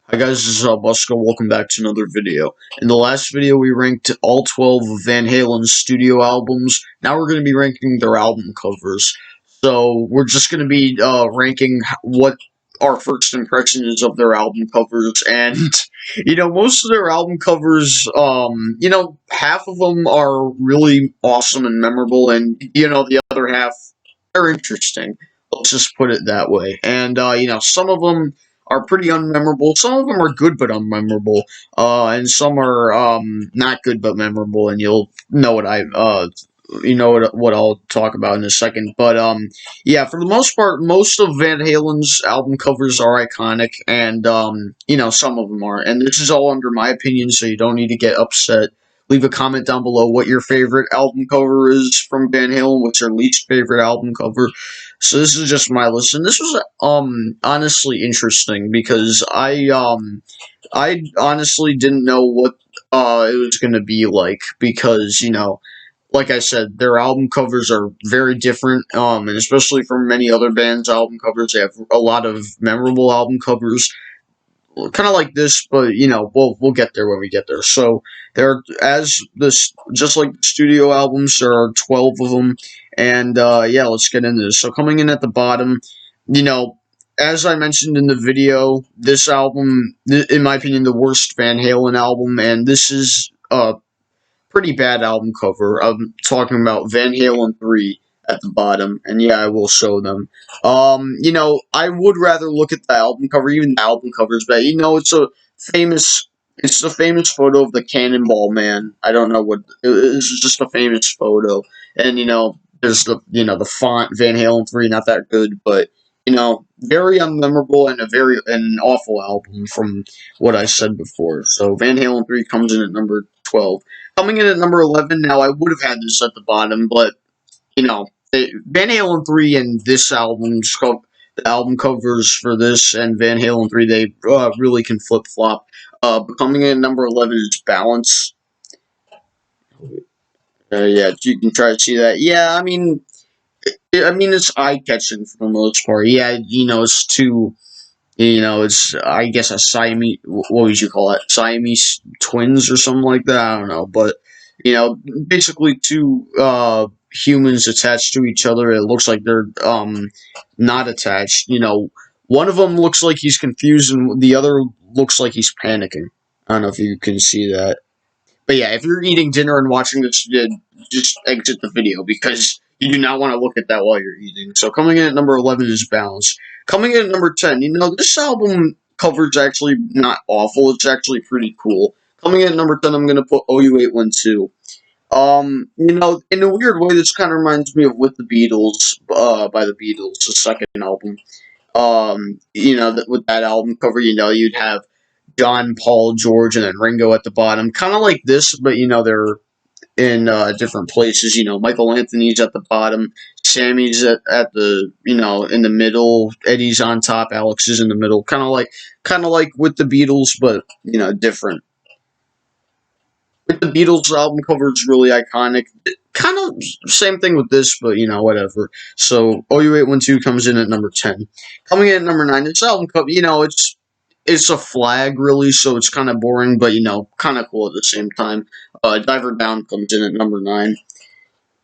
Hi guys, this is Busco. Welcome back to another video. In the last video, we ranked all 12 of Van Halen's studio albums. Now we're going to be ranking their album covers. So we're just going to be ranking what our first impression is of their album covers. And, most of their album covers, half of them are really awesome and memorable. And, the other half are interesting. Let's just put it that way. And, some of them are pretty unmemorable. Some of them are good but unmemorable, and some are not good but memorable. And you'll know what I'll talk about in a second. But yeah, for the most part, most of Van Halen's album covers are iconic, and some of them are. And this is all under my opinion, so you don't need to get upset. Leave a comment down below what your favorite album cover is from Van Halen, what's your least favorite album cover. So this is just my list, and this was honestly interesting because I honestly didn't know what it was gonna be like because like I said, their album covers are very different, and especially from many other bands' album covers, they have a lot of memorable album covers, kind of like this, but we'll get there when we get there. So there, as this, just like the studio albums, there are 12 of them, and yeah, let's get into this. So coming in at the bottom, you know. As I mentioned in the video, this album, in my opinion, the worst Van Halen album, and this is pretty bad album cover. I'm talking about Van Halen 3 at the bottom, and yeah, I will show them. I would rather look at the album cover, even the album covers, but it's a famous photo of the Cannonball Man. I don't know it's just a famous photo, and there's the font Van Halen 3, not that good, but very unmemorable and an awful album from what I said before. So Van Halen 3 comes in at number 12. Coming in at number 11, now I would have had this at the bottom, but, Van Halen 3 and this the album covers for this and Van Halen 3, they really can flip-flop. But coming in at number 11 is Balance. Yeah, you can try to see that. Yeah, it's eye-catching for the most part. Yeah, it's too... it's, I guess, a Siamese, what would you call it? Siamese twins or something like that? I don't know. But, basically two humans attached to each other. It looks like they're not attached. One of them looks like he's confused and the other looks like he's panicking. I don't know if you can see that. But yeah, if you're eating dinner and watching this, just exit the video because you do not want to look at that while you're eating. So coming in at number 11 is Balance. Coming in at number 10, this album cover is actually not awful. It's actually pretty cool. Coming in at number 10, I'm going to put OU812. In a weird way, this kind of reminds me of With the Beatles, by the Beatles, the second album. With that album cover, you'd have John, Paul, George, and then Ringo at the bottom. Kind of like this, but, they're in different places. Michael Anthony's at the bottom, Sammy's at the in the middle, Eddie's on top, Alex is in the middle. Kind of like With the Beatles, but different. With the Beatles album cover is really iconic. Kind of same thing with this, but whatever. So OU812 comes in at number 10. Coming in at number 9, this album cover, it's a flag, really, so it's kind of boring, but, kind of cool at the same time. Diver Down comes in at number 9.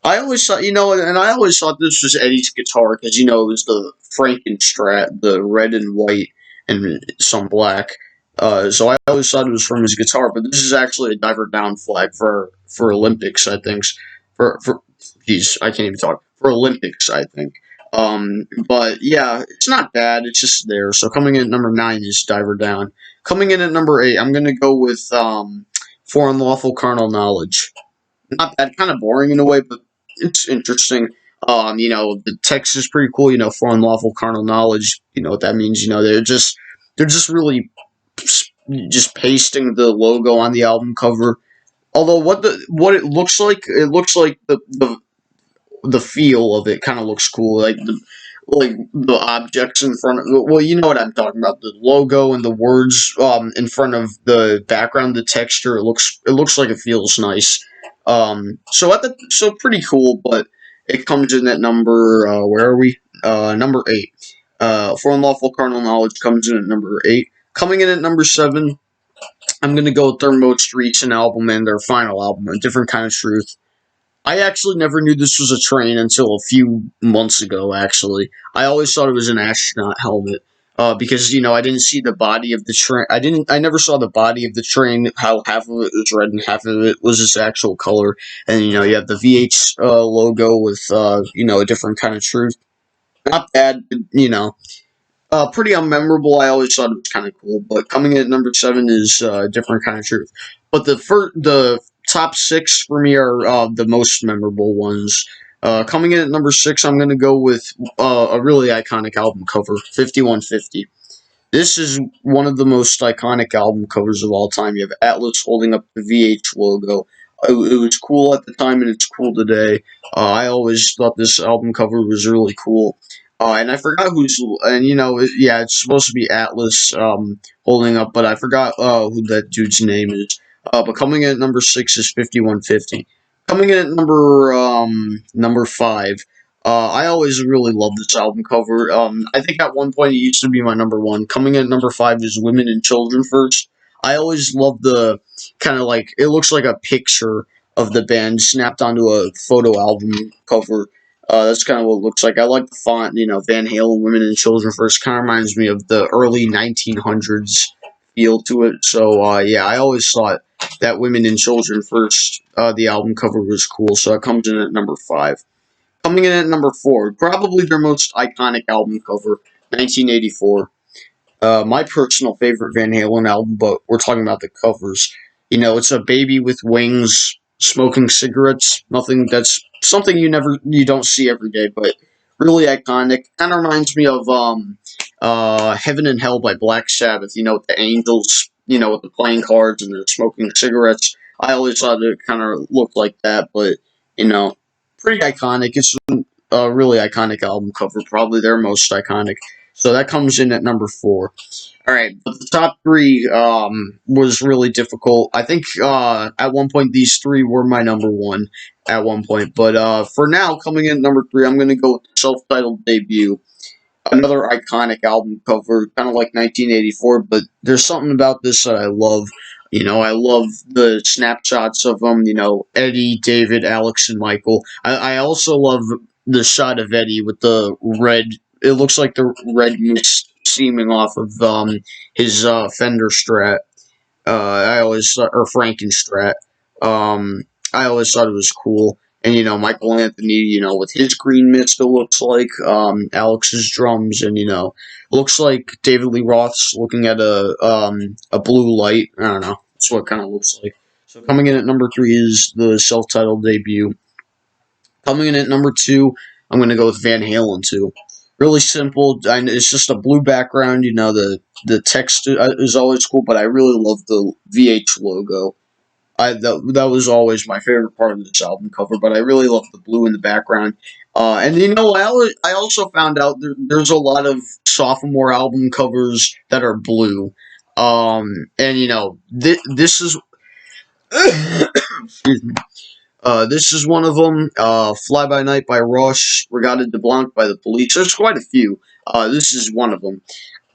I always thought, and I always thought this was Eddie's guitar, because, it was the Frankenstrat, the red and white, and some black. So I always thought it was from his guitar, but this is actually a Diver Down flag for Olympics, I think. Geez, I can't even talk. For Olympics, I think. But yeah, it's not bad. It's just there. So coming in at number 9 is Diver Down. Coming in at number 8, I'm gonna go with For Unlawful Carnal Knowledge. Not bad, kind of boring in a way, but it's interesting. The text is pretty cool. For Unlawful Carnal Knowledge. You know what that means? They're just really just pasting the logo on the album cover. Although what it looks like the feel of it kind of looks cool, like the objects in front of, well, you know what I'm talking about, the logo and the words in front of the background, the texture, it looks like it feels nice. So pretty cool, but it comes in at number where are we? Number 8. For Unlawful Carnal Knowledge comes in at number 8. Coming in at number 7, I'm going to go with their most recent album and their final album, A Different Kind of Truth. I actually never knew this was a train until a few months ago, actually. I always thought it was an astronaut helmet. Because I didn't see the body of the train. I never saw the body of the train. How half of it was red and half of it was its actual color. And you have the VH logo with a different kind of truth. Not bad, but, pretty unmemorable. I always thought it was kind of cool, but coming in at number 7 is different kind of truth. But the top 6 for me are the most memorable ones. Coming in at number 6, I'm going to go with a really iconic album cover, 5150. This is one of the most iconic album covers of all time. You have Atlas holding up the VH logo. It was cool at the time, and it's cool today. I always thought this album cover was really cool. And I forgot yeah, it's supposed to be Atlas holding up, but I forgot who that dude's name is. But coming in at number 6 is 5150. Coming in at number 5, I always really loved this album cover. I think at one point it used to be my number 1. Coming in at number 5 is Women and Children First. I always loved the kind of like, it looks like a picture of the band snapped onto a photo album cover. That's kind of what it looks like. I like the font, Van Halen, Women and Children First. Kind of reminds me of the early 1900s feel to it. So, yeah, I always thought that Women and Children First, the album cover was cool. So it comes in at number 5. Coming in at number 4, probably their most iconic album cover, 1984. My personal favorite Van Halen album, but we're talking about the covers. It's a baby with wings smoking cigarettes. That's something you don't see every day, but really iconic. Kind of reminds me of Heaven and Hell by Black Sabbath. With the angels, with the playing cards and the smoking cigarettes. I always thought it kind of looked like that, but pretty iconic. It's a really iconic album cover, probably their most iconic. So that comes in at number 4. All right, but the top 3 was really difficult. I think at one point these 3 were my number 1 at one point. But for now, coming in at number 3, I'm going to go with the self-titled debut. Another iconic album cover, kind of like 1984, but there's something about this that I love. I love the snapshots of them, Eddie, David, Alex, and Michael. I also love the shot of Eddie with the red, it looks like the red mist seeming off of his Fender Strat. Or Frankenstrat. I always thought it was cool. And, Michael Anthony, with his green mist, it looks like, Alex's drums, and, looks like David Lee Roth's looking at a blue light. I don't know. That's what it kind of looks like. So coming in at number 3 is the self-titled debut. Coming in at number 2, I'm going to go with Van Halen 2. Really simple. It's just a blue background. The text is always cool, but I really love the VH logo. That was always my favorite part of this album cover, but I really love the blue in the background. And I also found out there's a lot of sophomore album covers that are blue. And this is excuse me. This is one of them. Fly By Night by Rush, Regatta de Blanc by the Police. There's quite a few. This is one of them.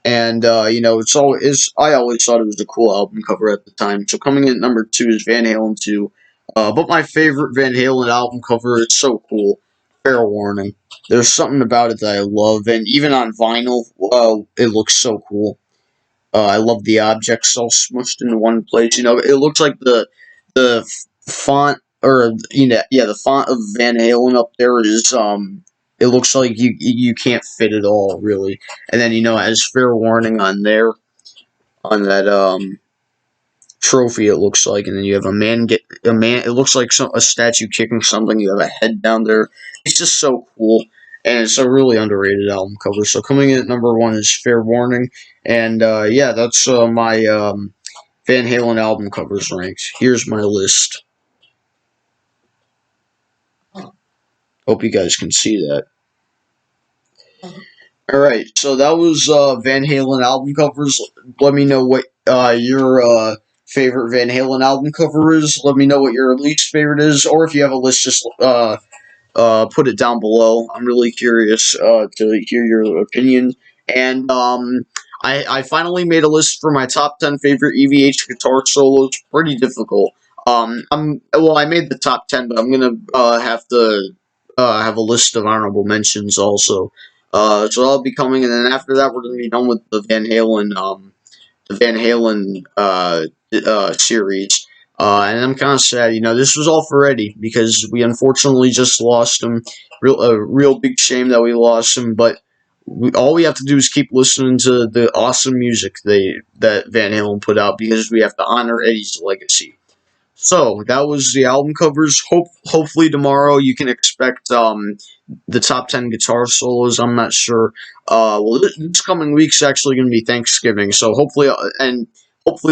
And, I always thought it was a cool album cover at the time. So coming in at number 2 is Van Halen 2. But my favorite Van Halen album cover, it's so cool. Fair Warning. There's something about it that I love. And even on vinyl, it looks so cool. I love the objects all smushed into one place. It looks like the font, or the font of Van Halen up there is it looks like you can't fit it all really. And then it has Fair Warning on there, on that trophy, it looks like. And then you have a man. It looks like a statue kicking something. You have a head down there. It's just so cool. And it's a really underrated album cover. So coming in at number 1 is Fair Warning. And yeah, that's my Van Halen album covers ranked. Here's my list. Hope you guys can see that. Alright, so that was Van Halen album covers. Let me know what your favorite Van Halen album cover is. Let me know what your least favorite is. Or if you have a list, just put it down below. I'm really curious to hear your opinion. And I finally made a list for my top 10 favorite EVH guitar solos. Pretty difficult. I made the top 10, but I'm gonna have to have a list of honorable mentions also. So that'll be coming, and then after that, we're gonna be done with the Van Halen series. And I'm kind of sad, this was all for Eddie because we unfortunately just lost him. Real big shame that we lost him, but all we have to do is keep listening to the awesome music that Van Halen put out because we have to honor Eddie's legacy. So that was the album covers. Hopefully tomorrow you can expect the top 10 guitar solos. I'm not sure. This coming week's actually going to be Thanksgiving, so hopefully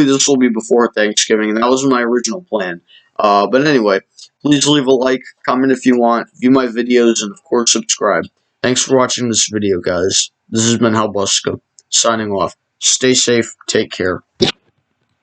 this will be before Thanksgiving. And that was my original plan. But anyway, please leave a like, comment if you want, view my videos, and of course subscribe. Thanks for watching this video, guys. This has been Halbuska, signing off. Stay safe, take care.